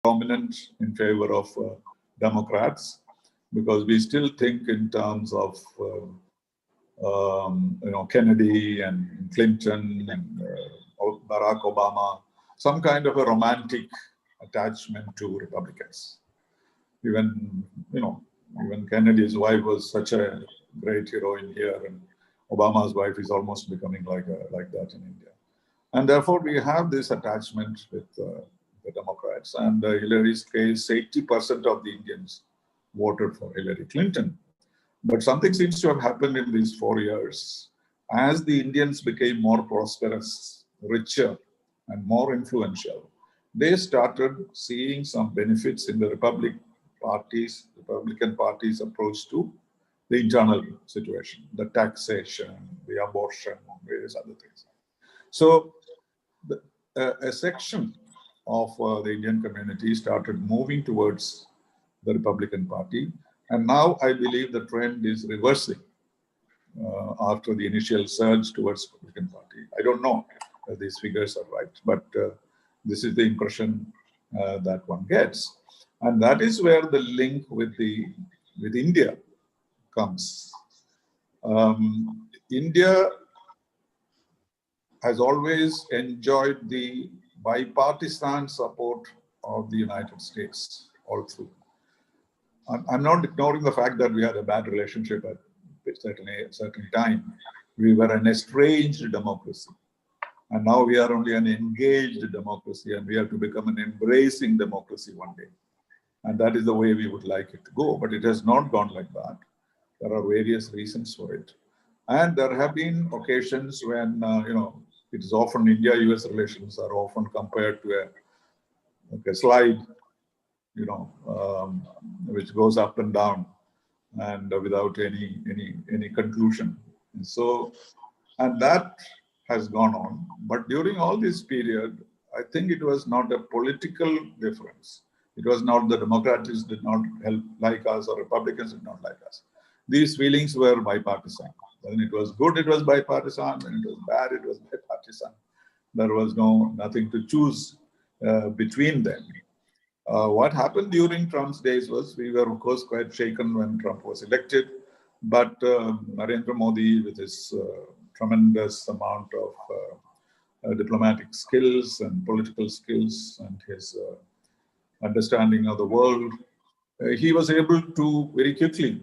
prominent in favor of Democrats, because we still think in terms of Kennedy and Clinton and Barack Obama, some kind of a romantic attachment to Republicans. Even Kennedy's wife was such a great heroine here, and Obama's wife is almost becoming like that in India. And therefore, we have this attachment with the Democrats. And Hillary's case, 80% of the Indians voted for Hillary Clinton. But something seems to have happened in these 4 years. As the Indians became more prosperous, richer, and more influential, they started seeing some benefits in the Republican Party's approach to the internal situation, the taxation, the abortion, various other things. So a section of the Indian community started moving towards the Republican Party. And now I believe the trend is reversing after the initial surge towards the Republican Party. I don't know if these figures are right, but this is the impression that one gets. And that is where the link with India comes. India has always enjoyed the bipartisan support of the United States all through. I'm not ignoring the fact that we had a bad relationship at a certain time. We were an estranged democracy. And now we are only an engaged democracy, and we have to become an embracing democracy one day. And that is the way we would like it to go. But it has not gone like that. There are various reasons for it. And there have been occasions when, it is often India-US relations are often compared to a slide, which goes up and down and without any conclusion. And that has gone on. But during all this period, I think it was not a political difference. It was not the Democrats did not like us or Republicans did not like us. These feelings were bipartisan. When it was good, it was bipartisan. When it was bad, it was bipartisan. There was nothing to choose between them. What happened during Trump's days was we were, of course, quite shaken when Trump was elected. But Narendra Modi, with his tremendous amount of diplomatic skills and political skills and his understanding of the world, he was able to very quickly,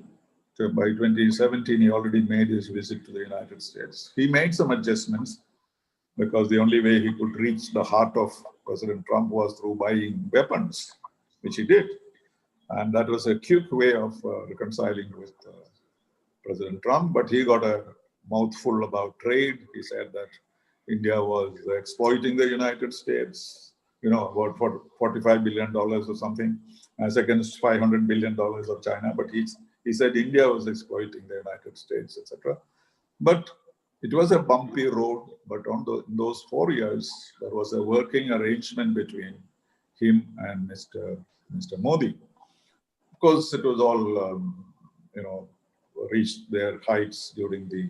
by 2017, he already made his visit to the United States. He made some adjustments because the only way he could reach the heart of President Trump was through buying weapons, which he did. And that was a quick way of reconciling with President Trump. But he got a mouthful about trade. He said that India was exploiting the United States, about $45 billion or something, as against $500 billion of China. But he said India was exploiting the United States, etc. But it was a bumpy road. But in those 4 years, there was a working arrangement between him and Mr. Modi. Of course, it was all, reached their heights during the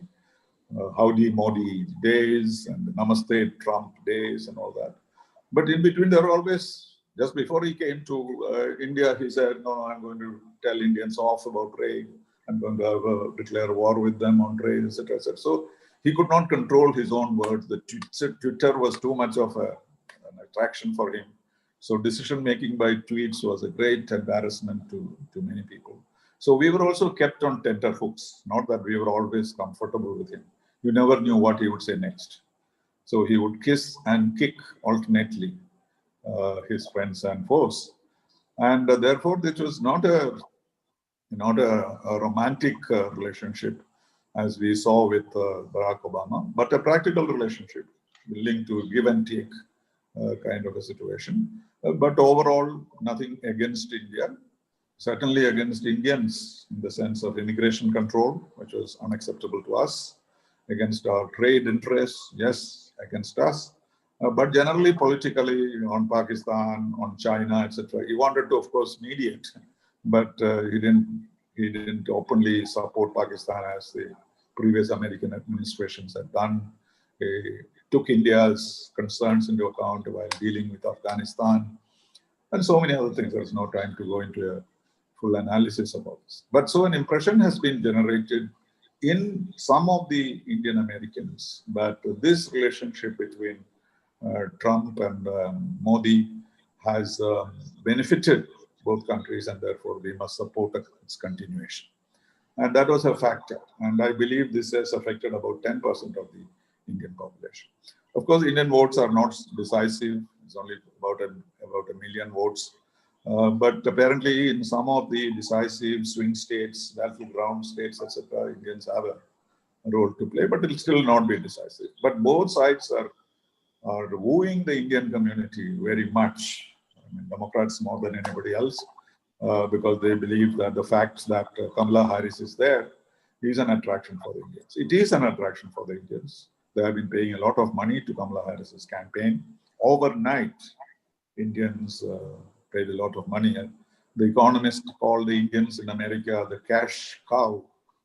Howdy Modi days and the Namaste Trump days and all that. But in between, there were always, just before he came to India, he said, no, I'm going to tell Indians off about trade. I'm going to declare war with them on trade, etc., etc. So he could not control his own words. The Twitter was too much of an attraction for him. So decision-making by tweets was a great embarrassment to many people. So we were also kept on tenterhooks, not that we were always comfortable with him. You never knew what he would say next. So he would kiss and kick alternately his friends and foes. And therefore, this was not a romantic relationship as we saw with Barack Obama, but a practical relationship, linked to give and take kind of a situation. But overall, nothing against India, certainly against Indians in the sense of immigration control, which was unacceptable to us, against our trade interests, yes, against us. But generally, politically, on Pakistan, on China, etc., he wanted to, of course, mediate, but he didn't openly support Pakistan as the previous American administrations had done. He took India's concerns into account while dealing with Afghanistan. and so many other things. There's no time to go into a full analysis about this. But so an impression has been generated in some of the Indian Americans that this relationship between Trump and Modi has benefited both countries, and therefore we must support its continuation. And that was a factor. And I believe this has affected about 10% of the Indian population. Of course, Indian votes are not decisive. It's only about a million votes. But apparently, in some of the decisive swing states, battleground states, etc., Indians have a role to play, but it will still not be decisive. But both sides are wooing the Indian community very much. I mean, Democrats more than anybody else, because they believe that the fact that Kamala Harris is there is an attraction for the Indians. It is an attraction for the Indians. They have been paying a lot of money to Kamala Harris's campaign. Overnight, Indians paid a lot of money. The Economist called the Indians in America the cash cow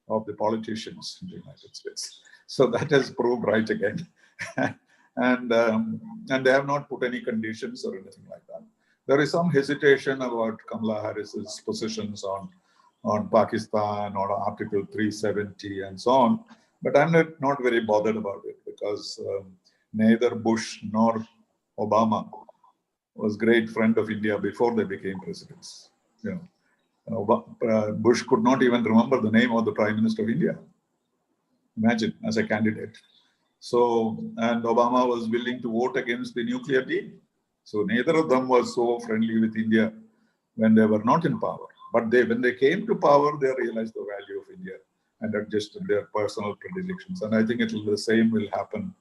of the politicians in the United States. So that has proved right again. And they have not put any conditions or anything like that. There is some hesitation about Kamala Harris's positions on Pakistan or Article 370 and so on. But I'm not very bothered about it, because neither Bush nor Obama was great friend of India before they became presidents. Bush could not even remember the name of the Prime Minister of India. Imagine, as a candidate. So, and Obama was willing to vote against the nuclear deal. So neither of them was so friendly with India when they were not in power. But when they came to power, they realized the value of India and adjusted their personal predilections. And I think the same will happen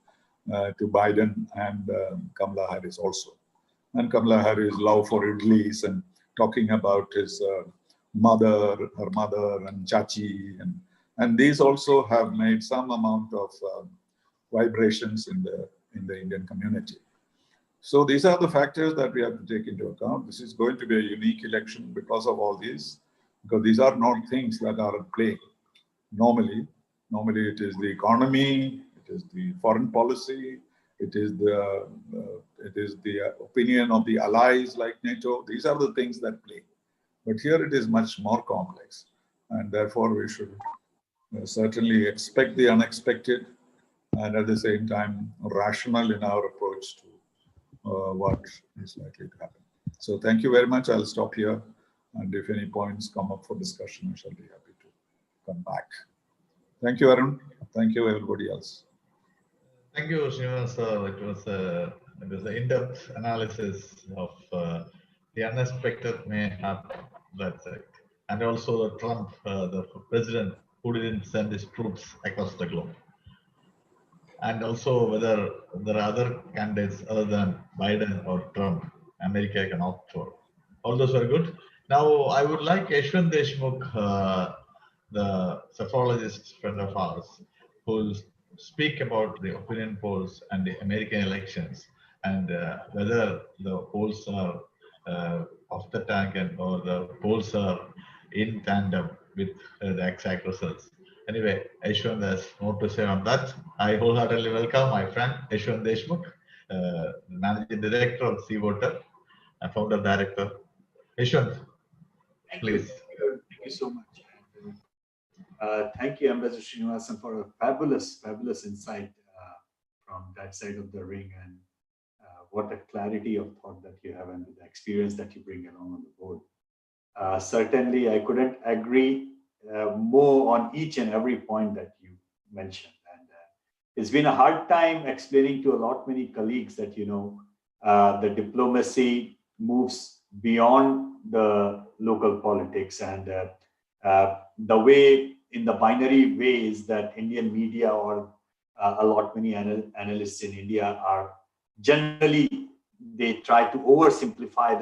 to Biden and Kamala Harris also. And Kamala Harris' love for idlis and talking about his mother, her mother, and Chachi, and these also have made some amount of vibrations in the Indian community. So these are the factors that we have to take into account. This is going to be a unique election because of all these, because these are not things that are at play normally. Normally, it is the economy, it is the foreign policy, it is the opinion of the allies like NATO. These are the things that play. But here it is much more complex, and therefore we should certainly expect the unexpected, and at the same time rational in our approach to what is likely to happen. So thank you very much. I'll stop here, and if any points come up for discussion, I shall be happy to come back. Thank you, Arun. Thank you, everybody else. Thank you, Srinivas. It was an in-depth analysis of the unexpected may happen. That's it. And also the Trump, the president who didn't send his troops across the globe. And also whether there are other candidates other than Biden or Trump America can opt for. All those were good. Now I would like Yashwant Deshmukh, the psephologist friend of ours, who will speak about the opinion polls and the American elections, and whether the polls are off the target or the polls are in tandem with the exact results. Anyway, Yashwant has more to say on that. I wholeheartedly welcome my friend Yashwant Deshmukh, Managing Director of Seawater, and Founder Director. Yashwant, please. Thank you so much. Thank you, Ambassador Srinivasan, for a fabulous insight from that side of the ring, and what a clarity of thought that you have and the experience that you bring along on the board. Certainly, I couldn't agree more on each and every point that you mentioned. And it's been a hard time explaining to many colleagues that, the diplomacy moves beyond the local politics, and the way, in the binary ways that Indian media or many analysts in India are generally, they try to oversimplify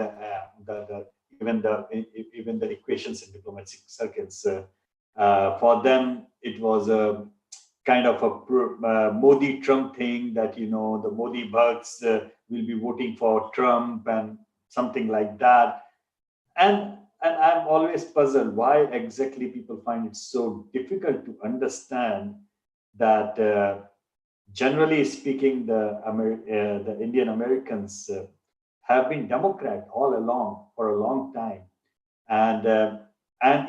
even the equations in diplomatic circuits. For them, it was a kind of a Modi-Trump thing that, the Modi bugs will be voting for Trump and something like that. And I'm always puzzled why exactly people find it so difficult to understand that, generally speaking, the Indian Americans have been Democrat all along for a long time. And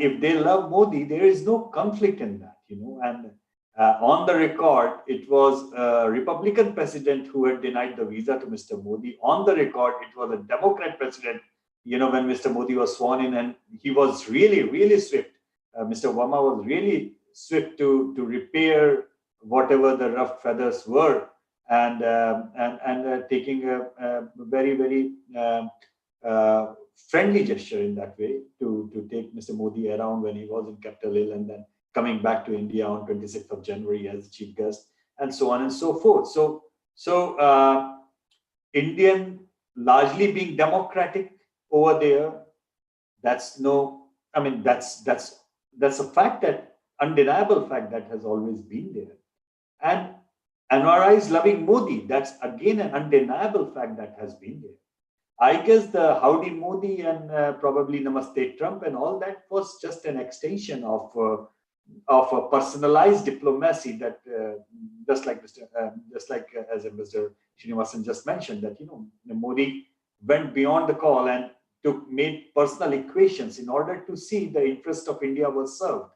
if they love Modi, there is no conflict in that, And on the record, it was a Republican president who had denied the visa to Mr. Modi. On the record, it was a Democrat president, when Mr. Modi was sworn in, and he was really, really swift. Mr. Obama was really swift to repair whatever the rough feathers were, and taking a very, very friendly gesture in that way to take Mr. Modi around when he was in Capitol Hill, and then coming back to India on 26th of January as chief guest, and so on and so forth. So Indian largely being democratic over there, that's a fact, that undeniable fact that has always been there. And NRIs loving Modi, that's again an undeniable fact that has been there. I guess the Howdy Modi and probably Namaste Trump and all that was just an extension of a personalized diplomacy that, just like as Mr. Srinivasan just mentioned, that Modi went beyond the call and made personal equations in order to see the interest of India was served.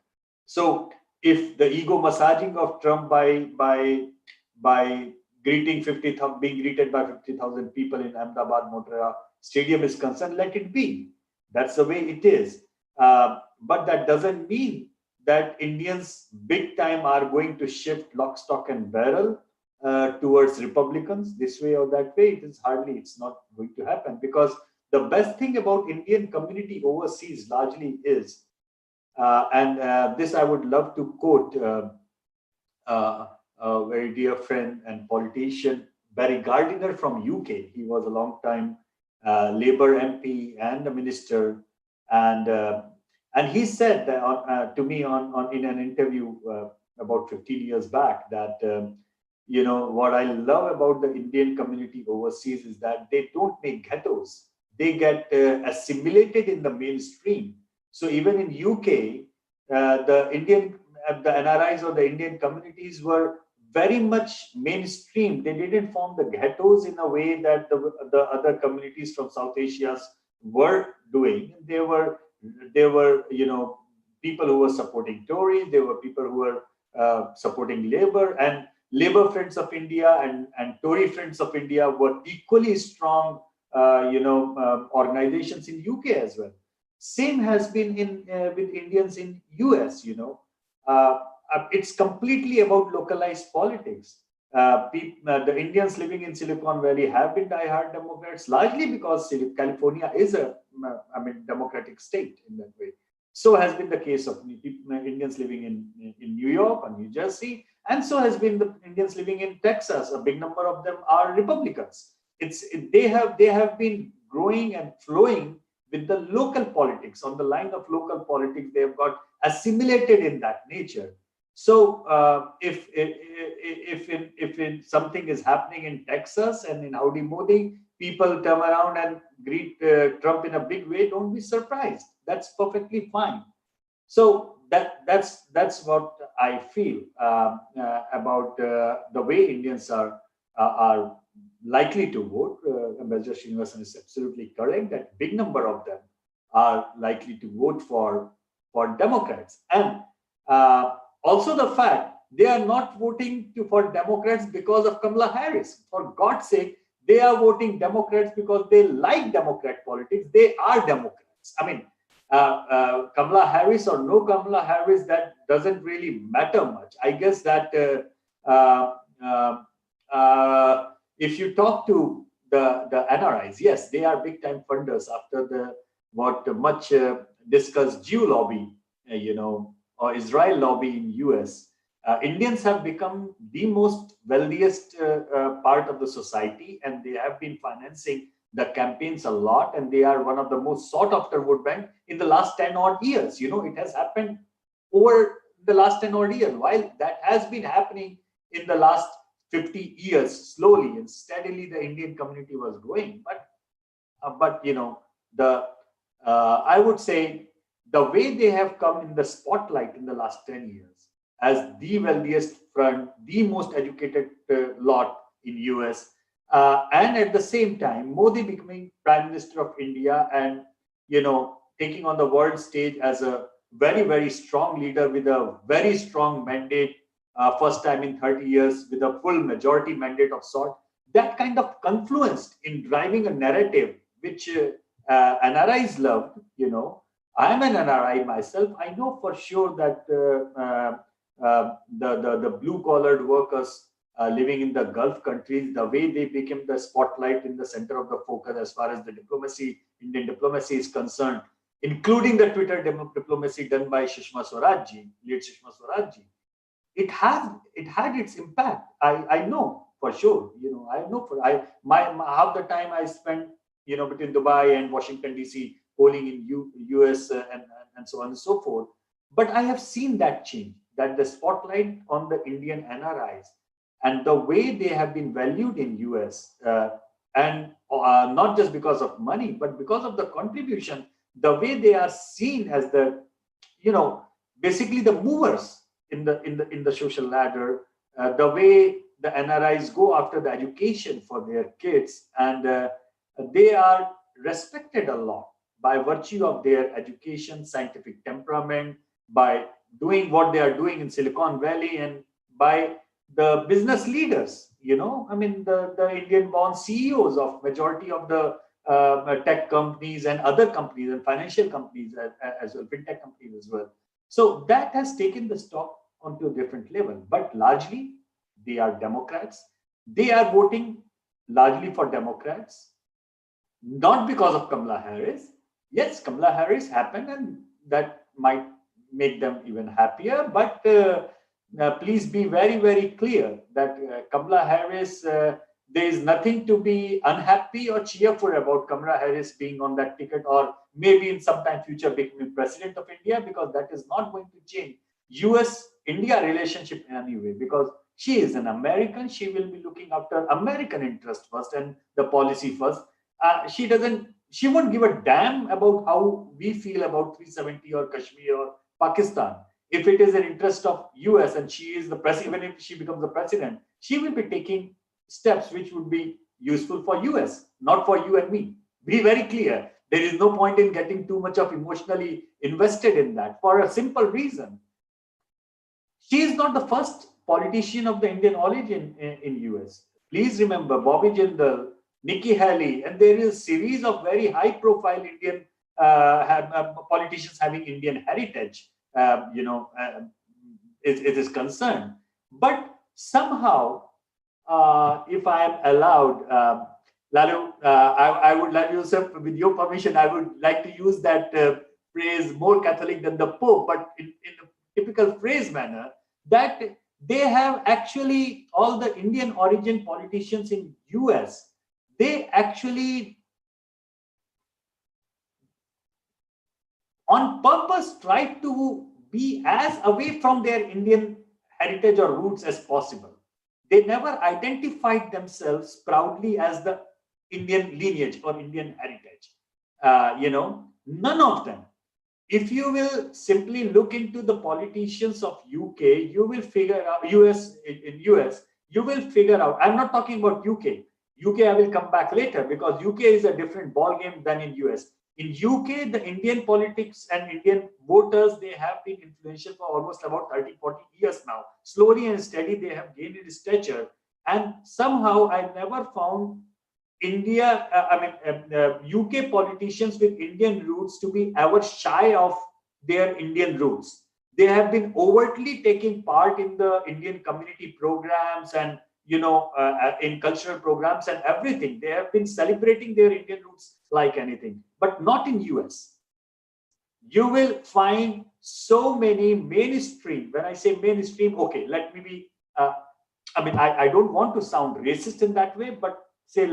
So if the ego massaging of Trump by being greeted by 50,000 people in Ahmedabad Motera Stadium is concerned, let it be. That's the way it is. But that doesn't mean that Indians big time are going to shift lock, stock and barrel towards Republicans this way or that way. It's not going to happen, because the best thing about Indian community overseas largely is, this I would love to quote a very dear friend and politician, Barry Gardiner from UK. He was a long time Labour MP and a minister, and he said to me in an interview about 15 years back that what I love about the Indian community overseas is that they don't make ghettos. They get assimilated in the mainstream. So even in UK, the NRIs or the Indian communities were very much mainstream. They didn't form the ghettos in a way that the other communities from South Asia were doing. They were people who were supporting Tories. There were people who were supporting Labour, and Labour Friends of India and Tory Friends of India were equally strong, organizations in UK as well. Same has been with Indians in US. It's completely about localized politics. The Indians living in Silicon Valley have been diehard Democrats, largely because California is a democratic state in that way. So has been the case of Indians living in New York or New Jersey, and so has been the Indians living in Texas. A big number of them are Republicans. They have been growing and flowing with the local politics. On the line of local politics, they have got assimilated in that nature. So if something is happening in Texas and in Howdy Modi, people turn around and greet Trump in a big way, don't be surprised. That's perfectly fine. So that's what I feel about the way Indians are likely to vote. Ambassador Srinivasan is absolutely correct that big number of them are likely to vote for Democrats. And also the fact they are not voting for Democrats because of Kamala Harris. For God's sake, they are voting Democrats because they like Democrat politics. They are Democrats. Kamala Harris or no Kamala Harris, that doesn't really matter much. I guess that if you talk to the NRIs, yes, they are big time funders after the much discussed Jew lobby, or Israel lobby in US. Indians have become the most wealthiest part of the society, and they have been financing the campaigns a lot, and they are one of the most sought after vote bank in the last 10 odd years. It has happened over the last 10 odd years, while that has been happening in the last 50 years, slowly and steadily the Indian community was growing. But I would say the way they have come in the spotlight in the last 10 years as the wealthiest front, the most educated lot in US, And at the same time, Modi becoming Prime Minister of India and, taking on the world stage as a very, very strong leader with a very strong mandate, first time in 30 years with a full majority mandate of sort, that kind of confluenced in driving a narrative which NRIs loved. I am an NRI myself. I know for sure that the blue-collared workers living in the Gulf countries, the way they became the spotlight in the center of the focus as far as the diplomacy, Indian diplomacy is concerned, including the Twitter diplomacy done by Sushma Swaraj ji, late Sushma Swaraj ji, it had its impact. I know for sure. I know my half the time I spent between Dubai and Washington DC polling in US and so on and so forth. But I have seen that change, that the spotlight on the Indian NRIs and the way they have been valued in US, and not just because of money, but because of the contribution, the way they are seen as the, basically the movers in the social ladder, the way the NRIs go after the education for their kids, and they are respected a lot by virtue of their education, scientific temperament, by doing what they are doing in Silicon Valley, and by the business leaders. The Indian-born CEOs of majority of the tech companies and other companies and financial companies as well, fintech companies as well. So that has taken the stock onto a different level. But largely, they are Democrats. They are voting largely for Democrats, not because of Kamala Harris. Yes, Kamala Harris happened, and that might make them even happier. But please be very, very clear that Kamala Harris, there is nothing to be unhappy or cheerful about Kamala Harris being on that ticket, or maybe in some time future becoming president of India, because that is not going to change US-India relationship in any way, because she is an American. She will be looking after American interest first and the policy first. She won't give a damn about how we feel about 370 or Kashmir or Pakistan. If it is an interest of US and she is the president, even if she becomes the president, she will be taking steps which would be useful for US, not for you and me. Be very clear. There is no point in getting too much of emotionally invested in that, for a simple reason. She is not the first politician of the Indian origin in US. Please remember Bobby Jindal, Nikki Haley, and there is a series of very high-profile Indian politicians having Indian heritage. It is concerned. But somehow, if I am allowed, Lalu, I would like you, sir, with your permission, I would like to use that phrase, more Catholic than the Pope, but in a typical phrase manner, that they have actually, all the Indian origin politicians in US, they actually on purpose try to be as away from their Indian heritage or roots as possible. They never identified themselves proudly as the Indian lineage or Indian heritage. None of them. If you will simply look into the politicians of UK, you will figure out US, you will figure out. I'm not talking about UK. UK, I will come back later, because UK is a different ball game than in US. In UK, the Indian politics and Indian voters, they have been influential for almost about 30, 40 years now. Slowly and steady, they have gained in stature. And somehow I never found UK politicians with Indian roots to be ever shy of their Indian roots. They have been overtly taking part in the Indian community programs and in cultural programs and everything. They have been celebrating their Indian roots like anything, but not in US. You will find so many mainstream. When I say mainstream, okay, let me be, I don't want to sound racist in that way, but say,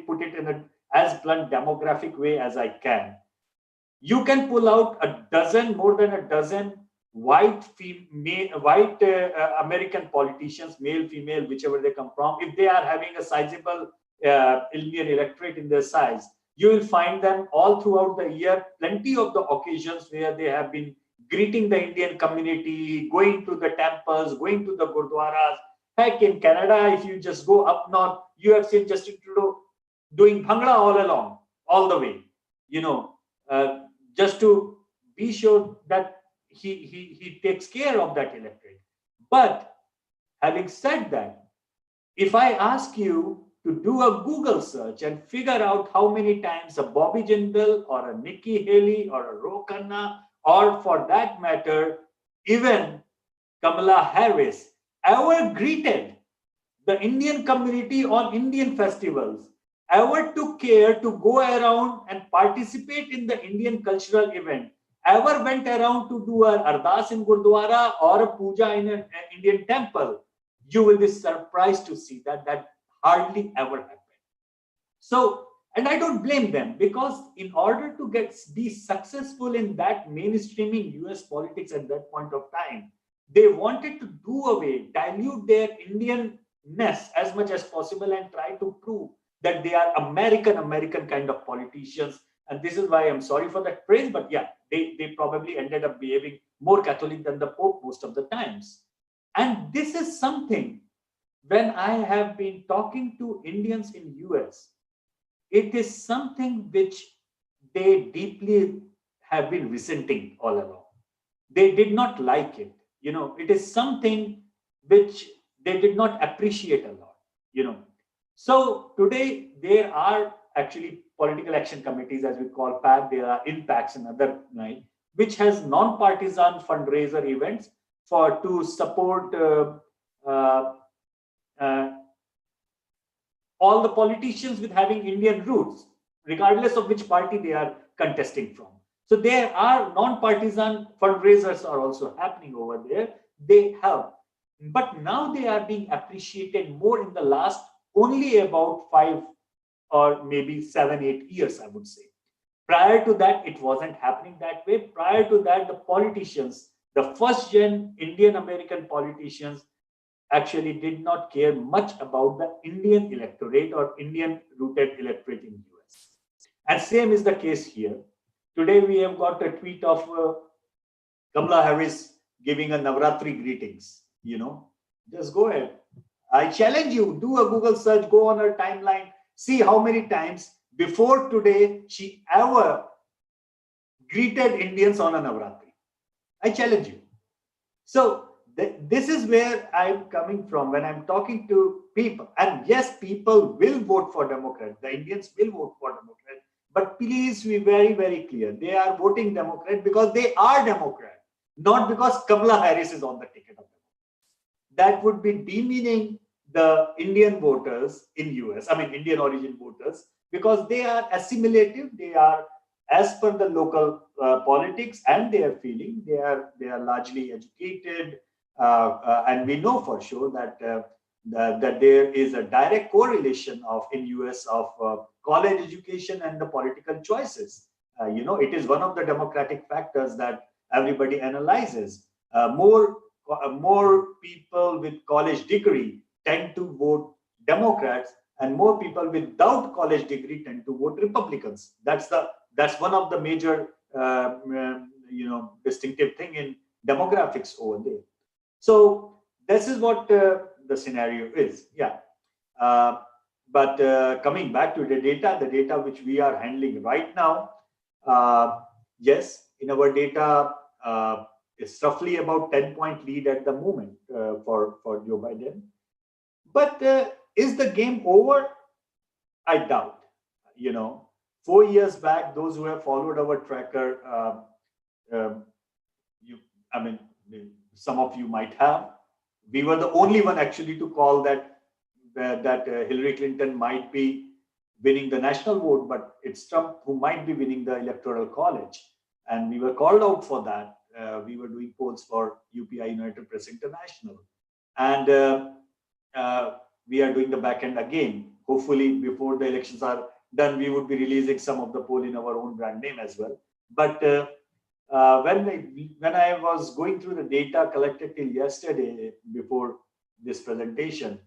put it in as blunt demographic way as I can. You can pull out more than a dozen white American politicians, male, female, whichever they come from. If they are having a sizable Indian electorate in their size, you will find them all throughout the year, plenty of the occasions where they have been greeting the Indian community, going to the temples, going to the gurdwaras, Heck, in Canada, if you just go up north, you have seen Justin Trudeau doing bhangra all along, all the way, just to be sure that he takes care of that electorate. But having said that, if I ask you to do a Google search and figure out how many times a Bobby Jindal or a Nikki Haley or a Ro Khanna, or for that matter, even Kamala Harris ever greeted the Indian community on Indian festivals, ever took care to go around and participate in the Indian cultural event, ever went around to do an ardas in Gurdwara or a puja in an Indian temple, you will be surprised to see that hardly ever happened. So, and I don't blame them, because in order to be successful in that mainstreaming US politics at that point of time, they wanted to do away, dilute their Indianness as much as possible and try to prove that they are American kind of politicians. And this is why I'm sorry for that phrase, but yeah, they probably ended up behaving more Catholic than the Pope most of the times. And this is something, when I have been talking to Indians in US, it is something which they deeply have been resenting all along. They did not like it. It is something which they did not appreciate a lot. So today there are actually political action committees, as we call PAC. There are INPACs and other, which has non-partisan fundraiser events to support all the politicians with having Indian roots, regardless of which party they are contesting from. So there are non-partisan fundraisers are also happening over there. They help. But now they are being appreciated more in the last only about 5 or maybe 7, 8 years, I would say. Prior to that, it wasn't happening that way. Prior to that, the politicians, the first-gen Indian American politicians, actually did not care much about the Indian electorate or Indian-rooted electorate in the US. And same is the case here. Today, we have got a tweet of Kamala Harris giving a Navratri greetings. Just go ahead. I challenge you, do a Google search, go on her timeline, see how many times before today she ever greeted Indians on a Navratri. I challenge you. So this is where I'm coming from when I'm talking to people. And yes, people will vote for Democrat. The Indians will vote for Democrat. But please be very, very clear. They are voting Democrat because they are Democrat, not because Kamala Harris is on the ticket of Democrat. That would be demeaning the Indian voters in US, Indian origin voters, because they are assimilative. They are as per the local politics and their feeling. They are largely educated. And we know for sure that that there is a direct correlation in US of college education and the political choices. It is one of the democratic factors that everybody analyzes. More people with college degree tend to vote Democrats, and more people without college degree tend to vote Republicans. That's one of the major distinctive thing in demographics over there. So this is what the scenario is. Yeah. But coming back to the data which we are handling right now, yes, in our data, it's roughly about 10-point lead at the moment for Joe Biden. But is the game over? I doubt. 4 years back, those who have followed our tracker, some of you might have. We were the only one actually to call that Hillary Clinton might be winning the national vote, but it's Trump who might be winning the electoral college. And we were called out for that. We were doing polls for UPI, United Press International. And we are doing the back end again. Hopefully, before the elections are done, we would be releasing some of the poll in our own brand name as well. But when I was going through the data collected till yesterday before this presentation,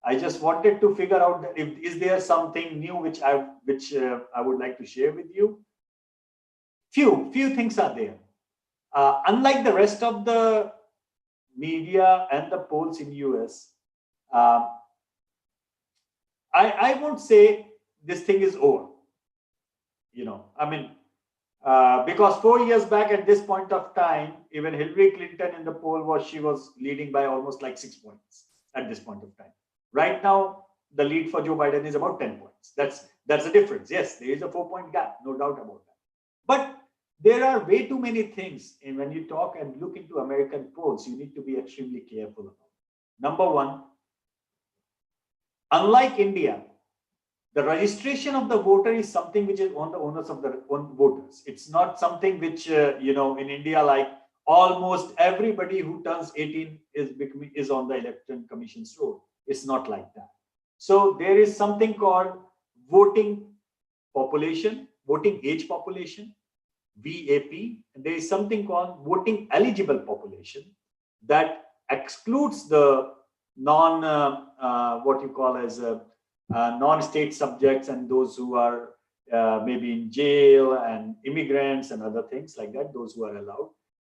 I just wanted to figure out that is there something new which I would like to share with you. Few things are there. Unlike the rest of the media and the polls in US, I won't say this thing is over. Because 4 years back at this point of time, even Hillary Clinton in the poll she was leading by almost like 6 points at this point of time. Right now, the lead for Joe Biden is about 10 points. That's the difference. Yes, there is a 4-point gap, no doubt about that. But there are way too many things. And when you talk and look into American polls, you need to be extremely careful about it. Number one, unlike India, the registration of the voter is something which is on the onus of the voters. It's not something which, in India, like almost everybody who turns 18 is on the Election Commission's roll. It's not like that. So there is something called voting population, voting age population, VAP. And there is something called voting eligible population that excludes the non-state subjects and those who are maybe in jail and immigrants and other things like that, those who are allowed.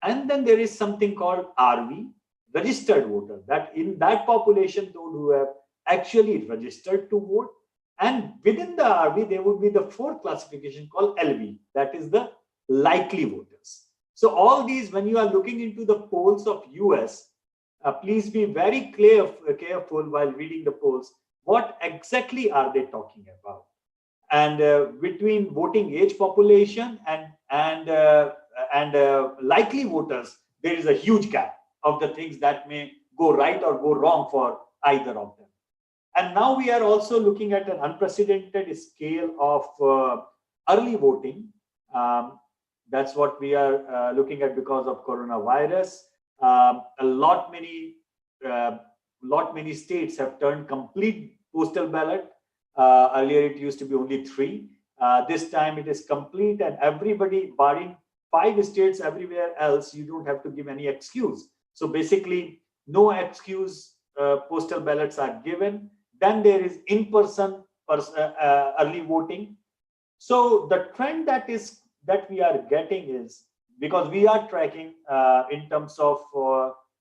And then there is something called RV, registered voter, that in that population, those who have actually registered to vote. And within the RV, there would be the fourth classification called LV, that is the likely voters. So all these, when you are looking into the polls of US, please be very careful while reading the polls. What exactly are they talking about? And between voting age population and likely voters, there is a huge gap of the things that may go right or go wrong for either of them. And now we are also looking at an unprecedented scale of early voting. That's what we are looking at because of coronavirus. A lot many states have turned complete postal ballot. Earlier it used to be only 3. This time it is complete, and everybody, barring 5 states, everywhere else you don't have to give any excuse. So basically no excuse postal ballots are given. Then there is in-person early voting. So the trend that we are getting is, because we are tracking in terms of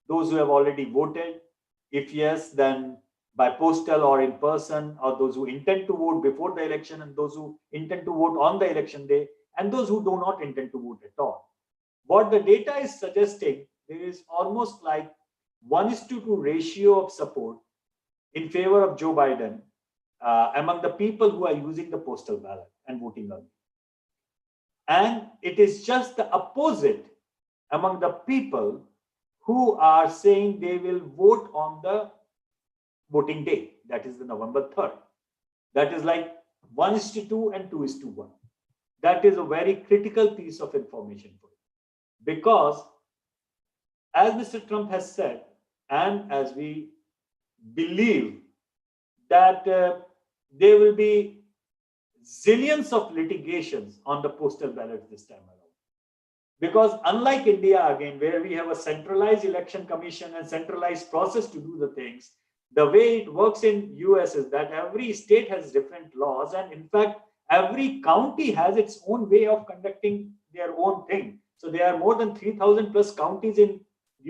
those who have already voted. If yes, then by postal or in person, or those who intend to vote before the election, and those who intend to vote on the election day, and those who do not intend to vote at all. What the data is suggesting, there is almost like 1:2 ratio of support in favor of Joe Biden among the people who are using the postal ballot and voting early. And it is just the opposite among the people who are saying they will vote on the voting day, that is the November 3rd. That is like 1:2 and 2:1. That is a very critical piece of information for you. Because as Mr. Trump has said, and as we believe that there will be zillions of litigations on the postal ballot this time around. Because unlike India, again, where we have a centralized election commission and centralized process to do the things, the way it works in US is that every state has different laws, and in fact, every county has its own way of conducting their own thing. So there are more than 3,000 plus counties in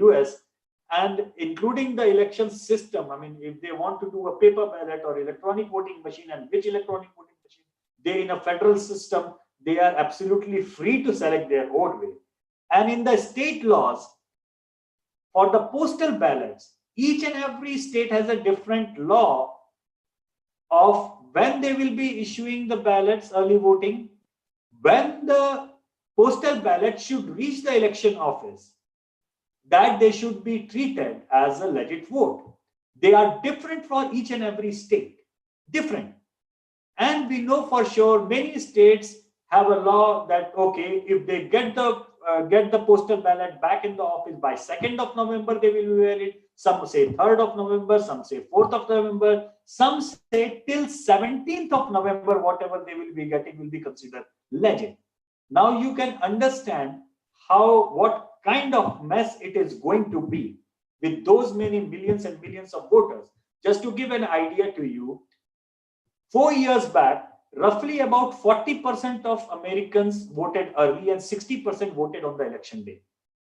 US, and including the election system. I mean, if they want to do a paper ballot or electronic voting machine, and which electronic voting machine, they in a federal system, they are absolutely free to select their own way. And in the state laws, for the postal ballots, each and every state has a different law of when they will be issuing the ballots, early voting, when the postal ballot should reach the election office, that they should be treated as a legit vote. They are different for each and every state, different. And we know for sure many states have a law that, okay, if they get the postal ballot back in the office by 2nd of November, they will be valid. Some say 3rd of November, some say 4th of November, some say till 17th of November, whatever they will be getting will be considered legit. Now you can understand what kind of mess it is going to be with those many millions and millions of voters. Just to give an idea to you, 4 years back, roughly about 40% of Americans voted early and 60% voted on the election day.